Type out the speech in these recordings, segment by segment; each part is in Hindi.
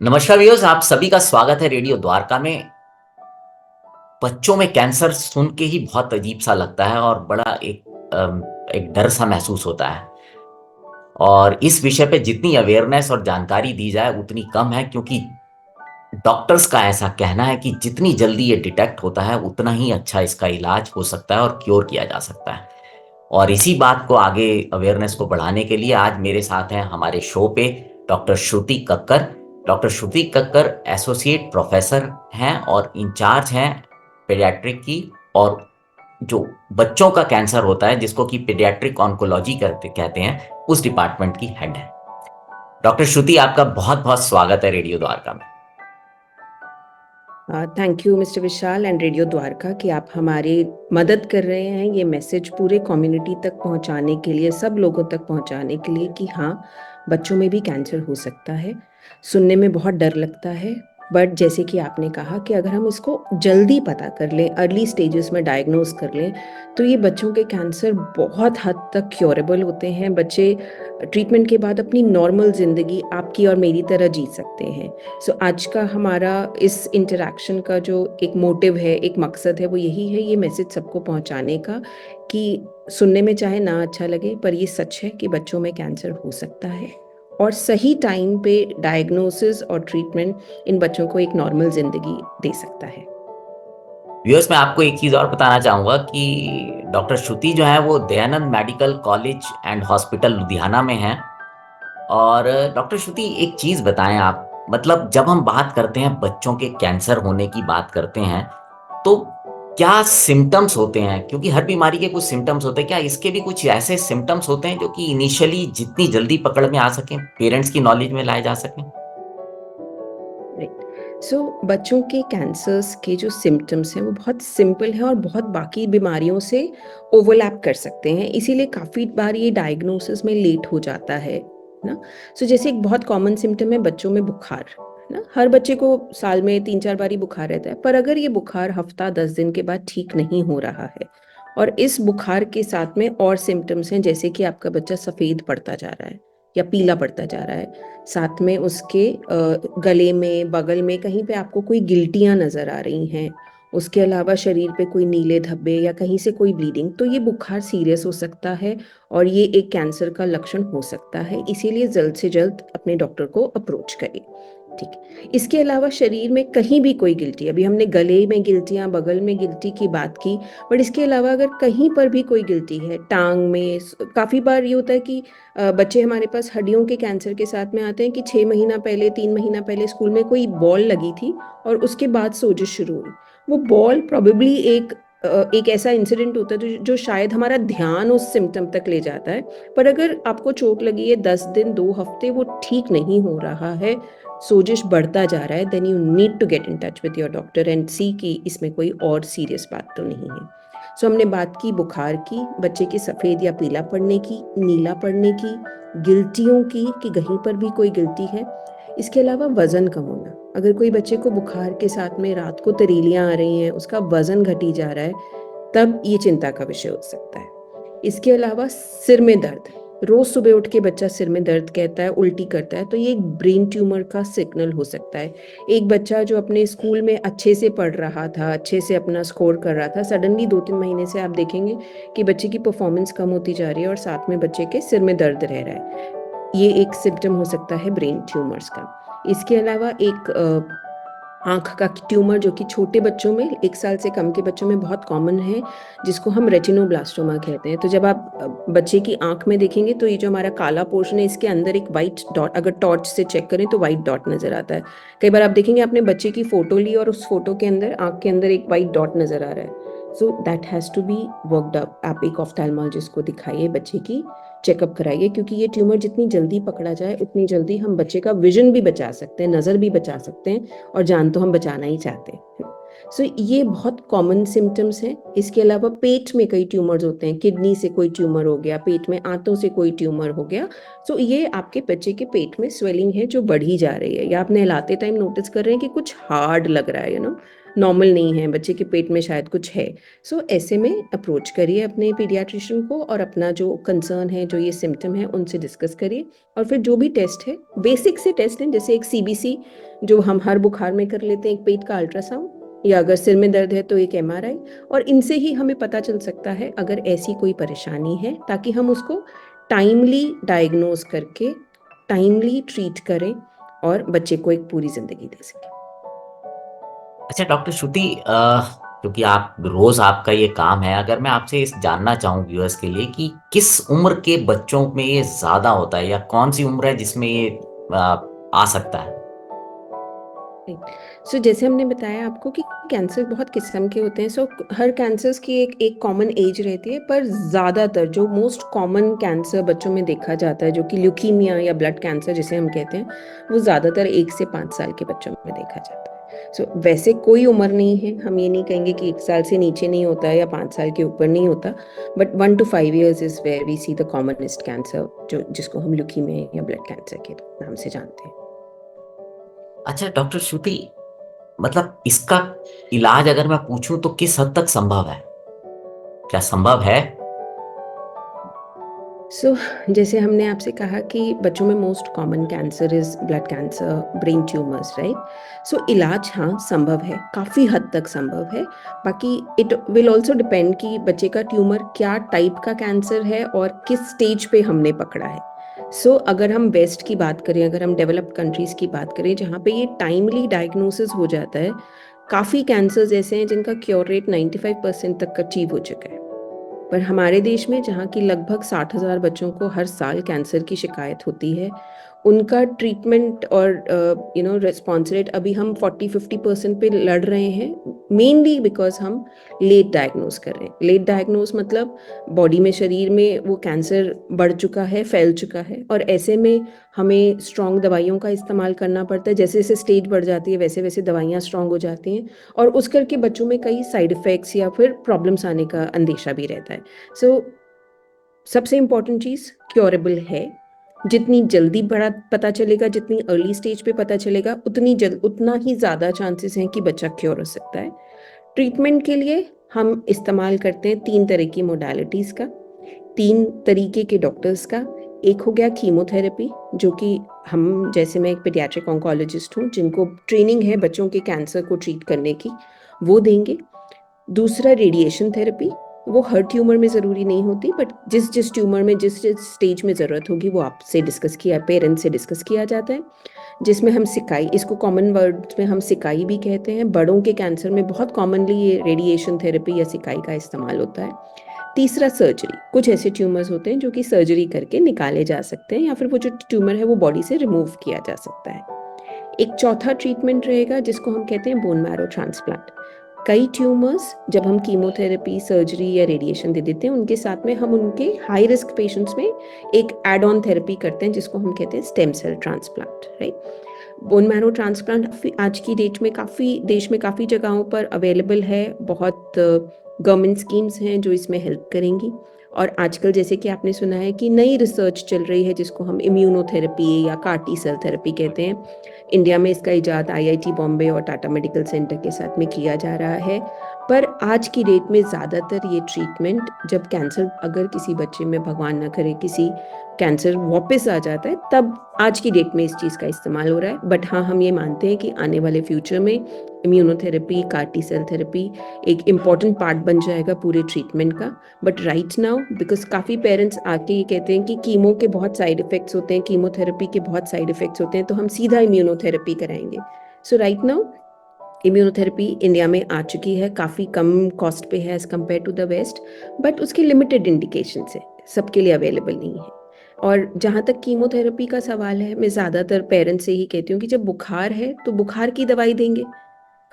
नमस्कार व्यूअर्स, आप सभी का स्वागत है रेडियो द्वारका में। बच्चों में कैंसर सुन के ही बहुत अजीब सा लगता है और बड़ा एक डर सा महसूस होता है। और इस विषय पे जितनी अवेयरनेस और जानकारी दी जाए उतनी कम है, क्योंकि डॉक्टर्स का ऐसा कहना है कि जितनी जल्दी ये डिटेक्ट होता है उतना ही अच्छा इसका इलाज हो सकता है और क्योर किया जा सकता है। और इसी बात को आगे, अवेयरनेस को बढ़ाने के लिए आज मेरे साथ हैं हमारे शो पे डॉक्टर श्रुति कक्कर। डॉक्टर श्रुति कक्कर एसोसिएट प्रोफेसर हैं और इंचार्ज हैं पीडियाट्रिक की, और जो बच्चों का कैंसर होता है जिसको कि पीडियाट्रिक ऑन्कोलॉजी करते कहते हैं, उस डिपार्टमेंट की हेड है। डॉक्टर श्रुति, आपका बहुत बहुत स्वागत है रेडियो द्वारका में। Thank you mister Vishal and radio Dwarka कि आप हमारी मदद कर रहे हैं ये मैसेज पूरे कम्युनिटी तक पहुंचाने के लिए, सब लोगों तक पहुंचाने के लिए कि हाँ, बच्चों में भी कैंसर हो सकता है। सुनने में बहुत डर लगता है, बट जैसे कि आपने कहा कि अगर हम इसको जल्दी पता कर लें, अर्ली स्टेजेस में डायग्नोज कर लें, तो ये बच्चों के कैंसर बहुत हद तक क्योरेबल होते हैं। बच्चे ट्रीटमेंट के बाद अपनी नॉर्मल ज़िंदगी आपकी और मेरी तरह जी सकते हैं। सो आज का हमारा इस इंटरैक्शन का जो एक मोटिव है, एक मकसद है, वो यही है, ये मैसेज सबको पहुंचाने का कि सुनने में चाहे ना अच्छा लगे, पर ये सच है कि बच्चों में कैंसर हो सकता है और सही टाइम पे डायग्नोसिस और ट्रीटमेंट इन बच्चों को एक नॉर्मल जिंदगी दे सकता है। व्यूअर्स, मैं आपको एक चीज और बताना चाहूंगा कि डॉक्टर श्रुति जो है वो Dayanand medical college and hospital Ludhiana में है। और डॉक्टर श्रुति, एक चीज बताएं आप, मतलब जब हम बात करते हैं बच्चों के कैंसर होने की बात करते हैं, तो क्या सिम्टम्स होते हैं? क्योंकि हर बीमारी के कुछ सिम्टम्स होते हैं, क्या इसके भी कुछ ऐसे सिम्टम्स होते हैं जो कि इनिशियली जितनी जल्दी पकड़ में आ सकें, पेरेंट्स की नॉलेज में लाए जा सकें? राइट। सो बच्चों के कैंसर्स के जो सिम्टम्स हैं वो बहुत सिंपल हैं और बहुत बाकी बीमारियों से ओवरलैप कर सकते हैं, इसीलिए काफ़ी बार ये डायग्नोसिस में लेट हो जाता है ना। सो जैसे एक बहुत कॉमन सिम्टम है बच्चों में बुखार, है ना। हर बच्चे को साल में 3-4 बार ही बुखार रहता है, पर अगर ये बुखार हफ्ता 10 दिन के बाद ठीक नहीं हो रहा है और इस बुखार के साथ में और सिम्टम्स हैं, जैसे कि आपका बच्चा सफ़ेद पड़ता जा रहा है या पीला पड़ता जा रहा है, साथ में उसके गले में, बगल में कहीं पे आपको कोई गिल्टियाँ नज़र आ रही हैं, उसके अलावा शरीर पे कोई नीले धब्बे या कहीं से कोई ब्लीडिंग, तो ये बुखार सीरियस हो सकता है और ये एक कैंसर का लक्षण हो सकता है। इसीलिए जल्द से जल्द अपने डॉक्टर को अप्रोच करें। ठीक है। इसके अलावा शरीर में कहीं भी कोई गिल्टी, अभी हमने गले में गिल्टियाँ, बगल में गिल्टी की बात की, बट इसके अलावा अगर कहीं पर भी कोई गिल्टी है, टाँग में, काफ़ी बार ये होता है कि बच्चे हमारे पास हड्डियों के कैंसर के साथ में आते हैं कि 6 महीना पहले, 3 महीना पहले स्कूल में कोई बॉल लगी थी और उसके बाद सोजिश शुरू हुई। वो बॉल प्रोबेबली एक ऐसा इंसिडेंट होता है जो शायद हमारा ध्यान उस सिम्पटम तक ले जाता है। पर अगर आपको चोट लगी है 10 दिन, 2 हफ्ते, वो ठीक नहीं हो रहा है, सोजिश बढ़ता जा रहा है, then you need to get in touch with your doctor and see कि इसमें कोई और सीरियस बात तो नहीं है। सो हमने बात की बुखार की, बच्चे के सफ़ेद या पीला पड़ने की, नीला पड़ने की, गिल्टियों की कि कहीं पर भी कोई गिल्टी है। इसके अलावा वज़न कम होना, अगर कोई बच्चे को बुखार के साथ में रात को तरीलियाँ आ रही हैं, उसका वज़न घटी जा रहा है, तब ये चिंता का विषय हो सकता है। इसके अलावा सिर में दर्द, रोज़ सुबह उठ के बच्चा सिर में दर्द कहता है, उल्टी करता है, तो ये एक ब्रेन ट्यूमर का सिग्नल हो सकता है। एक बच्चा जो अपने स्कूल में अच्छे से पढ़ रहा था, अच्छे से अपना स्कोर कर रहा था, सडनली 2-3 महीने से आप देखेंगे कि बच्चे की परफॉर्मेंस कम होती जा रही है और साथ में बच्चे के सिर में दर्द रह रहा है। ये एक सिम्पटम हो सकता है ब्रेन ट्यूमर्स का। इसके अलावा एक आँख का ट्यूमर जो कि छोटे बच्चों में, 1 साल से कम के बच्चों में बहुत कॉमन है, जिसको हम रेटिनोब्लास्टोमा कहते हैं। तो जब आप बच्चे की आँख में देखेंगे तो ये जो हमारा काला पोर्शन है, इसके अंदर एक व्हाइट डॉट, अगर टॉर्च से चेक करें तो व्हाइट डॉट नज़र आता है। कई बार आप देखेंगे आपने बच्चे की फ़ोटो ली और उस फ़ोटो के अंदर आँख के अंदर एक व्हाइट डॉट नज़र आ रहा है। So that has to be worked up. आप एक ऑफ्थेल्मोलॉजिस्ट को दिखाइए, बच्चे की चेकअप कराइए, क्योंकि ये ट्यूमर जितनी जल्दी पकड़ा जाए उतनी जल्दी हम बच्चे का विज़न भी बचा सकते हैं, नज़र भी बचा सकते हैं और जान तो हम बचाना ही चाहते हैं। सो ये बहुत कॉमन सिम्पटम्स हैं। इसके अलावा पेट में कई ट्यूमर्स होते हैं, किडनी से कोई ट्यूमर हो गया, पेट में आंतों से कोई ट्यूमर हो गया। सो ये आपके बच्चे के पेट में स्वेलिंग है जो बढ़ी जा रही है, या आप नहलाते टाइम नोटिस कर रहे हैं कि कुछ हार्ड लग रहा है, नॉर्मल नहीं है, बच्चे के पेट में शायद कुछ है। सो ऐसे में अप्रोच करिए अपने पीडियाट्रिशियन को, और अपना जो कंसर्न है, जो ये सिम्टम है, उनसे डिस्कस करिए। और फिर जो भी टेस्ट है, बेसिक से टेस्ट हैं, जैसे एक सीबीसी जो हम हर बुखार में कर लेते हैं, एक पेट का अल्ट्रासाउंड, या अगर सिर में दर्द है तो एक एमआरआई। और इनसे ही हमें पता चल सकता है अगर ऐसी कोई परेशानी है, ताकि हम उसको टाइमली डायग्नोज करके टाइमली ट्रीट करें और बच्चे को एक पूरी जिंदगी दे सकें। अच्छा डॉक्टर श्रुति, क्योंकि आप रोज आपका ये काम है, अगर मैं आपसे इस जानना चाहूँ व्यूअर्स के लिए कि किस उम्र के बच्चों में ये ज्यादा होता है, या कौन सी उम्र है जिसमें ये आ सकता है? सो जैसे हमने बताया आपको कि कैंसर बहुत किस्म के होते हैं। सो हर कैंसर्स की एक एक कॉमन एज रहती है, पर ज़्यादातर जो मोस्ट कॉमन कैंसर बच्चों में देखा जाता है, जो कि ल्यूकीमिया या ब्लड कैंसर जिसे हम कहते हैं, वो ज़्यादातर 1 से 5 साल के बच्चों में देखा जाता है। सो वैसे कोई उम्र नहीं है, हम ये नहीं कहेंगे कि 1 साल से नीचे नहीं होता है या 5 साल के ऊपर नहीं होता, but 1 to 5 years is where we see the commonest cancer, जो जिसको हम ल्यूकीमिया या ब्लड कैंसर के नाम से जानते हैं। अच्छा डॉक्टर श्रुति, मतलब इसका इलाज अगर मैं पूछूं तो किस हद तक संभव है? क्या संभव है? सो जैसे हमने आपसे कहा कि बच्चों में most common cancer is blood cancer, brain tumours, right. So इलाज हाँ संभव है, काफ़ी हद तक संभव है। बाकी इट विल ऑल्सो डिपेंड कि बच्चे का ट्यूमर क्या टाइप का कैंसर है और किस स्टेज पे हमने पकड़ा है। सो अगर हम वेस्ट की बात करें, अगर हम डेवलप्ड कंट्रीज़ की बात करें, जहाँ पे ये टाइमली डायग्नोसिस हो जाता है, काफ़ी कैंसर्स ऐसे हैं जिनका क्योर रेट 95% तक अचीव हो चुका है। पर हमारे देश में, जहाँ की लगभग 60,000 बच्चों को हर साल कैंसर की शिकायत होती है, उनका ट्रीटमेंट और रिस्पॉन्स रेट अभी हम 40-50% पे लड़ रहे हैं, मेनली बिकॉज हम लेट डायग्नोज कर रहे हैं। लेट डायग्नोज मतलब बॉडी में, शरीर में वो कैंसर बढ़ चुका है, फैल चुका है, और ऐसे में हमें स्ट्रॉन्ग दवाइयों का इस्तेमाल करना पड़ता है। जैसे जैसे स्टेज बढ़ जाती है, वैसे वैसे दवाइयाँ स्ट्रॉन्ग हो जाती हैं, और उस करके बच्चों में कई साइड इफ़ेक्ट्स या फिर प्रॉब्लम्स आने का अंदेशा भी रहता है। सो सबसे इम्पॉर्टेंट चीज़ क्योरेबल है। जितनी जल्दी बड़ा पता चलेगा, जितनी अर्ली स्टेज पे पता चलेगा, उतना ही ज़्यादा चांसेस हैं कि बच्चा क्योर हो सकता है। ट्रीटमेंट के लिए हम इस्तेमाल करते हैं 3 तरह की मोडालिटीज़ का, 3 तरीके के डॉक्टर्स का। एक हो गया कीमोथेरेपी, जो कि हम, जैसे मैं एक पीडियाट्रिक ऑन्कोलॉजिस्ट हूँ, जिनको ट्रेनिंग है बच्चों के कैंसर को ट्रीट करने की, वो देंगे। दूसरा रेडिएशन थेरेपी, वो हर ट्यूमर में ज़रूरी नहीं होती, बट जिस जिस ट्यूमर में जिस जिस स्टेज में ज़रूरत होगी वो आपसे डिस्कस किया, पेरेंट्स से डिस्कस किया जाता है, जिसमें हम सिकाई, इसको कॉमन वर्ड्स में हम सिकाई भी कहते हैं। बड़ों के कैंसर में बहुत कॉमनली ये रेडिएशन थेरेपी या सिकाई का इस्तेमाल होता है। तीसरा सर्जरी, कुछ ऐसे ट्यूमर्स होते हैं जो कि सर्जरी करके निकाले जा सकते हैं, या फिर वो जो ट्यूमर है वो बॉडी से रिमूव किया जा सकता है। एक चौथा ट्रीटमेंट रहेगा जिसको हम कहते हैं बोन मैरो ट्रांसप्लांट। कई ट्यूमर्स, जब हम कीमोथेरेपी, सर्जरी या रेडिएशन दे देते हैं, उनके साथ में हम उनके हाई रिस्क पेशेंट्स में एक एड ऑन थेरेपी करते हैं जिसको हम कहते हैं stem cell transplant, right. Bone marrow transplant आज की डेट में काफ़ी देश में काफ़ी जगहों पर अवेलेबल है। बहुत गवर्नमेंट स्कीम्स हैं जो इसमें हेल्प करेंगी। और आजकल जैसे कि आपने सुना है कि नई रिसर्च चल रही है जिसको हम इम्यूनोथेरेपी या कार-टी सेल थेरेपी कहते हैं। इंडिया में इसका इजाद आईआईटी बॉम्बे और टाटा मेडिकल सेंटर के साथ में किया जा रहा है। पर आज की डेट में ज़्यादातर ये ट्रीटमेंट, जब कैंसर अगर किसी बच्चे में, भगवान ना करे, किसी कैंसर वापस आ जाता है, तब आज की डेट में इस चीज़ का इस्तेमाल हो रहा है। बट हाँ, हम ये मानते हैं कि आने वाले फ्यूचर में इम्यूनोथेरेपी, कार-टी सेल थेरेपी एक इम्पॉर्टेंट पार्ट बन जाएगा पूरे ट्रीटमेंट का। बट राइट नाउ, बिकॉज काफ़ी पेरेंट्स आके ये कहते हैं कि कीमो के बहुत साइड इफ़ेक्ट्स होते हैं, कीमोथेरेपी के बहुत साइड इफ़ेक्ट्स होते हैं, तो हम सीधा इम्यूनोथेरेपी कराएंगे। So right now immunotherapy India में आ चुकी है, काफ़ी कम कॉस्ट पे है as compare to the west, but उसके लिमिटेड इंडिकेशंस है, सबके लिए अवेलेबल नहीं है। और जहाँ तक कीमोथेरेपी का सवाल है, मैं ज़्यादातर पेरेंट्स से ही कहती हूँ कि जब बुखार है तो बुखार की दवाई देंगे,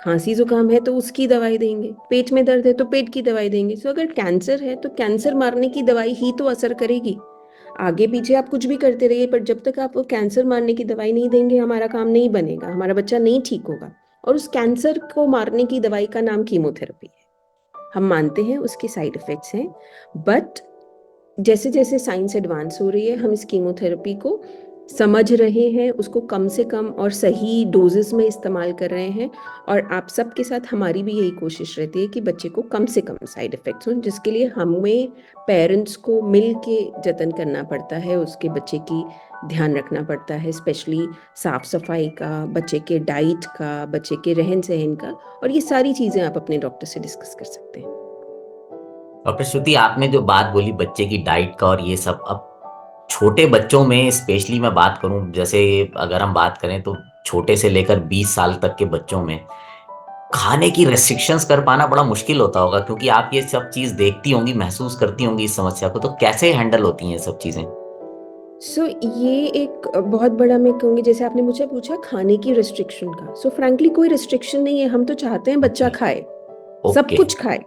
खांसी जुकाम है तो उसकी दवाई देंगे, पेट में दर्द है तो पेट की दवाई देंगे। सो अगर कैंसर है तो कैंसर मारने की दवाई ही तो असर करेगी। आगे पीछे आप कुछ भी करते रहिए, पर जब तक आप कैंसर मारने की दवाई नहीं देंगे, हमारा काम नहीं बनेगा, हमारा बच्चा नहीं ठीक होगा। और उस कैंसर को मारने की दवाई का नाम कीमोथेरेपी है। हम मानते हैं उसके साइड इफ़ेक्ट्स हैं, बट जैसे-जैसे साइंस एडवांस हो रही है, हम इस कीमोथेरेपी को समझ रहे हैं, उसको कम से कम और सही डोज़ेज़ में इस्तेमाल कर रहे हैं, और आप सबके साथ हमारी भी यही कोशिश रहती है कि बच्चे को कम से कम साइड इफ़ेक्ट्स हों, जिसके लिए हमें पेरेंट्स को मिल के जतन करना पड़ता है, उसके बच्चे की ध्यान रखना पड़ता है, स्पेशली साफ-सफाई का, बच्चे के डाइट का, बच्चे के रहन-सहन का, और ये सारी चीज़ें आप अपने डॉक्टर से डिस्कस कर सकते हैं। डॉक्टर श्रुति, आपने जो बात बोली बच्चे की डाइट का और ये सब, अब छोटे बच्चों में स्पेशली मैं बात करूं, जैसे अगर हम बात करें तो छोटे से लेकर 20 साल तक के बच्चों में खाने की रेस्ट्रिक्शंस कर पाना बड़ा मुश्किल होता होगा, क्योंकि आप ये सब चीज देखती होंगी, महसूस करती होंगी इस समस्या को, तो कैसे हैंडल होती हैं ये सब चीजें? सो ये एक बहुत बड़ा, मैं कहूँगी, जैसे आपने मुझे पूछा खाने की रिस्ट्रिक्शन का, सो फ्रैंकली कोई रिस्ट्रिक्शन नहीं है, हम तो चाहते हैं बच्चा ओके। खाए, सब ओके। कुछ खाए,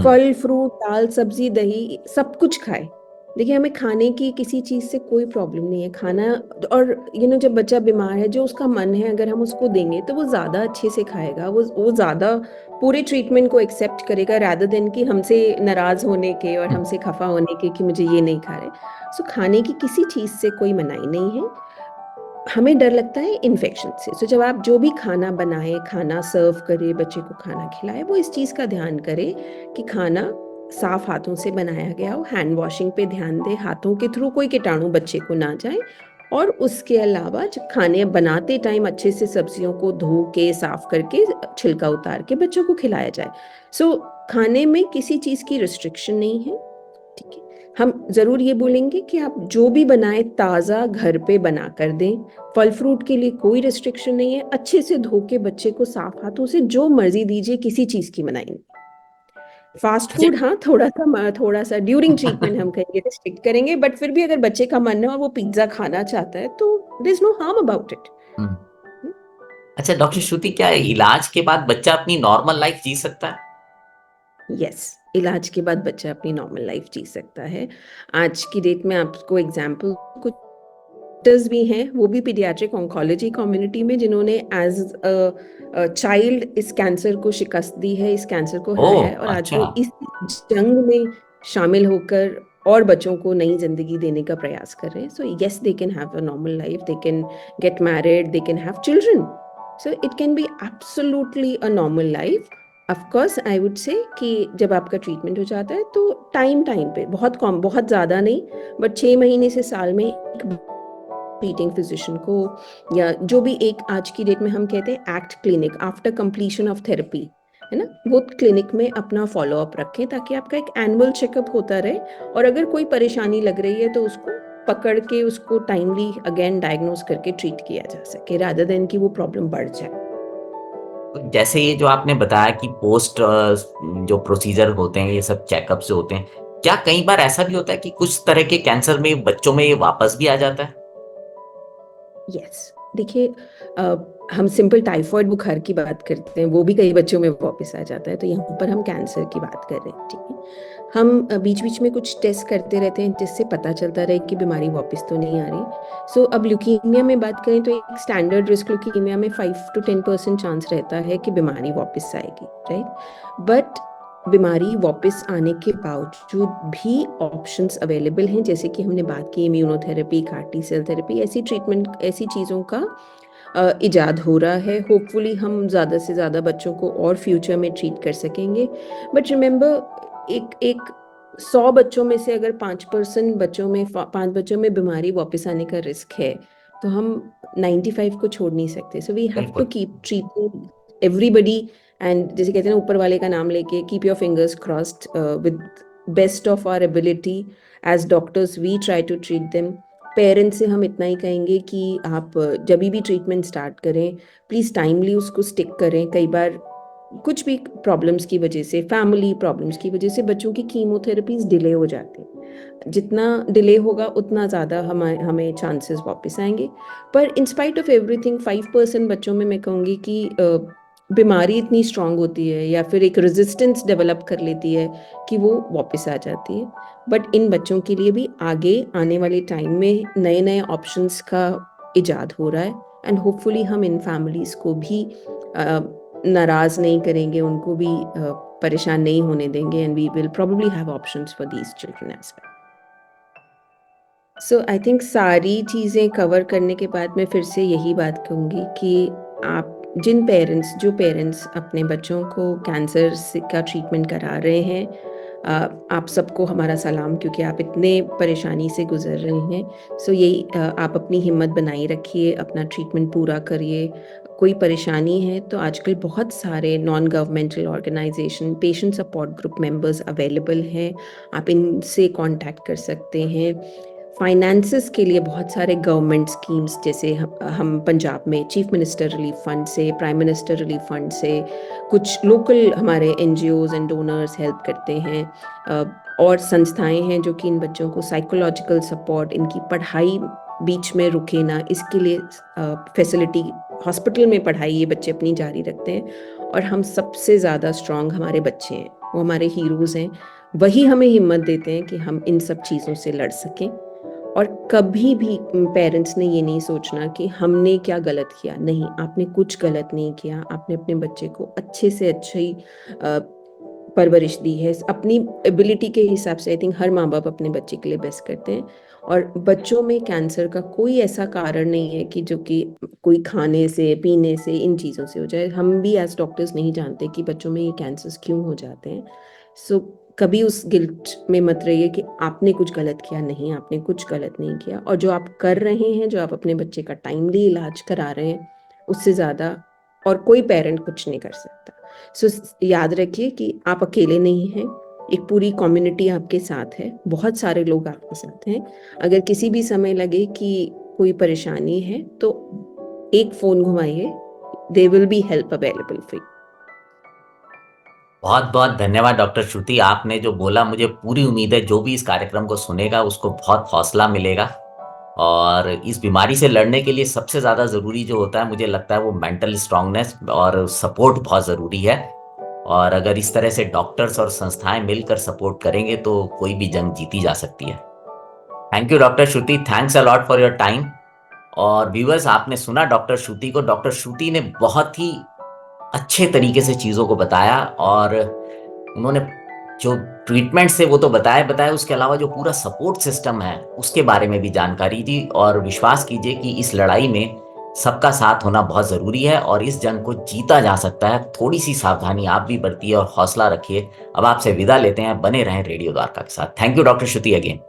फल, फ्रूट, दाल, सब्ज़ी, दही सब कुछ खाए। देखिए, हमें खाने की किसी चीज़ से कोई प्रॉब्लम नहीं है, खाना, और जब बच्चा बीमार है, जो उसका मन है अगर हम उसको देंगे तो वो ज़्यादा अच्छे से खाएगा, वो ज़्यादा पूरे ट्रीटमेंट को एक्सेप्ट करेगा रादर देन कि हमसे नाराज़ होने के और हमसे खफ़ा होने के कि मुझे ये नहीं खा रहे। सो खाने की किसी चीज़ से कोई मनाही नहीं है। हमें डर लगता है इन्फेक्शन से। सो जब आप जो भी खाना बनाएँ, खाना सर्व करें, बच्चे को खाना खिलाएँ, वो इस चीज़ का ध्यान करें कि खाना साफ हाथों से बनाया गया हो, हैंड वॉशिंग पे ध्यान दें, हाथों के थ्रू कोई कीटाणु बच्चे को ना जाए, और उसके अलावा जब खाने बनाते टाइम अच्छे से सब्जियों को धो के, साफ करके, छिलका उतार के बच्चों को खिलाया जाए। सो खाने में किसी चीज़ की रिस्ट्रिक्शन नहीं है, ठीक है? हम ज़रूर ये बोलेंगे कि आप जो भी बनाएँ ताज़ा घर पे बनाकर दें। फल-फ्रूट के लिए कोई रिस्ट्रिक्शन नहीं है, अच्छे से धो के बच्चे को साफ हाथों से जो मर्ज़ी दीजिए, किसी चीज़ की मनाही नहीं। फ़ास्ट अच्छा। फूड हाँ, थोड़ा-सा ड्यूरिंग ट्रीटमेंट हम कहेंगे रिस्ट्रिक्ट करेंगे, बट फिर भी अगर बच्चे का मन है और वो पिज़्ज़ा खाना चाहता है, तो there is no harm about it. Hmm. हुँ, अच्छा डॉक्टर श्रुति, क्या इलाज के बाद बच्चा अपनी नॉर्मल लाइफ जी सकता है? येस, इलाज के बाद बच्चा अपनी नॉर्मल लाइफ़ जी सकता है। आज की डेट में आपको एग्ज़ाम्पल कुछ डॉक्टर्स भी हैं, वो भी पीडियाट्रिक ऑन्कोलॉजी कम्युनिटी में, जिन्होंने एज़ चाइल्ड इस कैंसर को शिकस्त दी है, इस कैंसर को हराया है, ओह और आज अच्छा। वो इस जंग में शामिल होकर और बच्चों को नई ज़िंदगी देने का प्रयास कर रहे हैं। So yes, they can have a normal life, they can get married, they can have children. So it can be absolutely a normal life. Of course I would say कि जब आपका ट्रीटमेंट हो जाता है तो टाइम-टाइम पे, बहुत ज़्यादा नहीं, बट 6 महीने से साल में एक ट्रीटिंग फिजिशियन को, या जो भी एक आज की डेट में हम कहते हैं act clinic after completion of therapy, है ना? वो क्लिनिक में अपना फ़ॉलो अप रखें ताकि आपका एक एनुअल चेकअप होता रहे, और अगर कोई परेशानी लग रही है तो उसको पकड़ के उसको टाइमली अगेन डायग्नोज़ करके ट्रीट किया जा सके, रादर देन कि वो प्रॉब्लम बढ़ जाए। तो जैसे ये जो आपने बताया कि पोस्ट जो प्रोसीजर होते हैं, ये सब चेकअप्स जो होते हैं, क्या कई बार ऐसा भी होता है कि कुछ तरह के कैंसर में बच्चों में ये वापस भी आ जाता है? यस, देखिए, हम सिंपल टाइफॉइड बुखार की बात करते हैं, वो भी कई बच्चों में वापस आ जाता है, तो यहाँ पर हम कैंसर की बात कर रहे हैं, ठीक है? हम बीच-बीच में कुछ टेस्ट करते रहते हैं जिससे पता चलता रहे कि बीमारी वापस तो नहीं आ रही। सो अब ल्यूकीमिया में बात करें तो एक स्टैंडर्ड रिस्क ल्यूकीमिया में 5 टू 10% चांस रहता है कि बीमारी वापस आएगी, राइट? बट बीमारी वापस आने के बावजूद भी ऑप्शंस अवेलेबल हैं, जैसे कि हमने बात की immunotherapy, CAR T cell therapy, ऐसी ट्रीटमेंट, ऐसी चीज़ों का इजाद हो रहा है। होपफुली हम ज़्यादा से ज़्यादा बच्चों को और फ्यूचर में ट्रीट कर सकेंगे। बट रिमेंबर, एक एक 100 बच्चों में से अगर 5% बच्चों में 5 बच्चों में बीमारी वापस आने का रिस्क है, तो हम 95 को छोड़ नहीं सकते। सो वी हैव टू बिल्कुल। कीप ट्रीटिंग एवरीबॉडी, एंड जैसे कहते हैं ना, ऊपर वाले का नाम लेके keep your fingers crossed, with best of our ability as doctors we try to treat them. Parents से हम इतना ही कहेंगे कि आप जभी भी ट्रीटमेंट स्टार्ट करें, प्लीज़ टाइमली उसको स्टिक करें। कई बार कुछ भी प्रॉब्लम्स की वजह से, फैमिली प्रॉब्लम्स की वजह से बच्चों की कीमोथेरेपीज़ डिले हो जाती हैं। जितना डिले होगा उतना ज़्यादा हमें हमें चांसेस वापस आएँगे। पर इन स्पाइट ऑफ एवरीथिंग 5% बच्चों में मैं कहूँगी कि बीमारी इतनी स्ट्रॉन्ग होती है या फिर एक रेज़िस्टेंस डेवलप कर लेती है कि वो वापस आ जाती है। बट इन बच्चों के लिए भी आगे आने वाले टाइम में नए-नए ऑप्शंस का इजाद हो रहा है, एंड होपफुली हम इन फैमिलीज़ को भी नाराज़ नहीं करेंगे, उनको भी परेशान नहीं होने देंगे and we will probably have options for these children as well. So I think सारी चीज़ें कवर करने के बाद मैं फिर से यही बात कहूँगी कि आप जो पेरेंट्स अपने बच्चों को कैंसर से का ट्रीटमेंट करा रहे हैं, आप सबको हमारा सलाम, क्योंकि आप इतने परेशानी से गुज़र रहे हैं। सो यही आप अपनी हिम्मत बनाए रखिए, अपना ट्रीटमेंट पूरा करिए। कोई परेशानी है तो आजकल बहुत सारे non governmental organisation, patient support group members available हैं, आप इनसे कॉन्टैक्ट कर सकते हैं। फाइनेंसेस के लिए बहुत सारे गवर्नमेंट स्कीम्स, जैसे हम पंजाब में चीफ मिनिस्टर रिलीफ फंड से, प्राइम मिनिस्टर रिलीफ फंड से, कुछ लोकल हमारे एनजीओज़ एंड डोनर्स हेल्प करते हैं। और संस्थाएं हैं जो कि इन बच्चों को साइकोलॉजिकल सपोर्ट, इनकी पढ़ाई बीच में रुके ना, इसके लिए फैसिलिटी, हॉस्पिटल में पढ़ाई ये बच्चे अपनी जारी रखते हैं। और हम सबसे ज़्यादा स्ट्रॉन्ग हमारे बच्चे हैं, वो हमारे हीरोज़ हैं, वही हमें हिम्मत देते हैं कि हम इन सब चीज़ों से लड़ सकें। और कभी भी पेरेंट्स ने ये नहीं सोचना कि हमने क्या गलत किया। नहीं, आपने कुछ गलत नहीं किया, आपने अपने बच्चे को अच्छे से अच्छी परवरिश दी है। अपनी एबिलिटी के हिसाब से आई थिंक हर माँ-बाप अपने बच्चे के लिए बेस्ट करते हैं। और बच्चों में कैंसर का कोई ऐसा कारण नहीं है कि जो कि कोई खाने से, पीने से, इन चीज़ों से हो जाए। हम भी एज़ डॉक्टर्स नहीं जानते कि बच्चों में ये कैंसर्स क्यों हो जाते हैं। सो कभी उस गिल्ट में मत रहिए कि आपने कुछ गलत किया। नहीं, आपने कुछ गलत नहीं किया, और जो आप कर रहे हैं, जो आप अपने बच्चे का टाइमली इलाज करा रहे हैं, उससे ज़्यादा और कोई पेरेंट कुछ नहीं कर सकता। सो याद रखिए कि आप अकेले नहीं हैं, एक पूरी कम्युनिटी आपके साथ है, बहुत सारे लोग आपके साथ हैं। अगर किसी भी समय लगे कि कोई परेशानी है तो एक फ़ोन घुमाइए, there will be help available for you. बहुत बहुत धन्यवाद डॉक्टर श्रुति, आपने जो बोला मुझे पूरी उम्मीद है जो भी इस कार्यक्रम को सुनेगा उसको बहुत हौसला मिलेगा। और इस बीमारी से लड़ने के लिए सबसे ज़्यादा ज़रूरी जो होता है मुझे लगता है वो मेंटल स्ट्रांगनेस और सपोर्ट बहुत ज़रूरी है। और अगर इस तरह से डॉक्टर्स और संस्थाएं मिलकर सपोर्ट करेंगे तो कोई भी जंग जीती जा सकती है। Thank you doctor Shruti, thanks a lot for your time. और व्यूअर्स, आपने सुना डॉक्टर श्रुति को। डॉक्टर श्रुति ने बहुत ही अच्छे तरीके से चीज़ों को बताया, और उन्होंने जो ट्रीटमेंट से वो तो बताया बताया, उसके अलावा जो पूरा सपोर्ट सिस्टम है उसके बारे में भी जानकारी दी। और विश्वास कीजिए कि इस लड़ाई में सबका साथ होना बहुत ज़रूरी है और इस जंग को जीता जा सकता है। थोड़ी सी सावधानी आप भी बरतिए और हौसला रखिए। अब आपसे विदा लेते हैं, बने रहें रेडियो द्वारका के साथ। Thank you doctor Shruti again.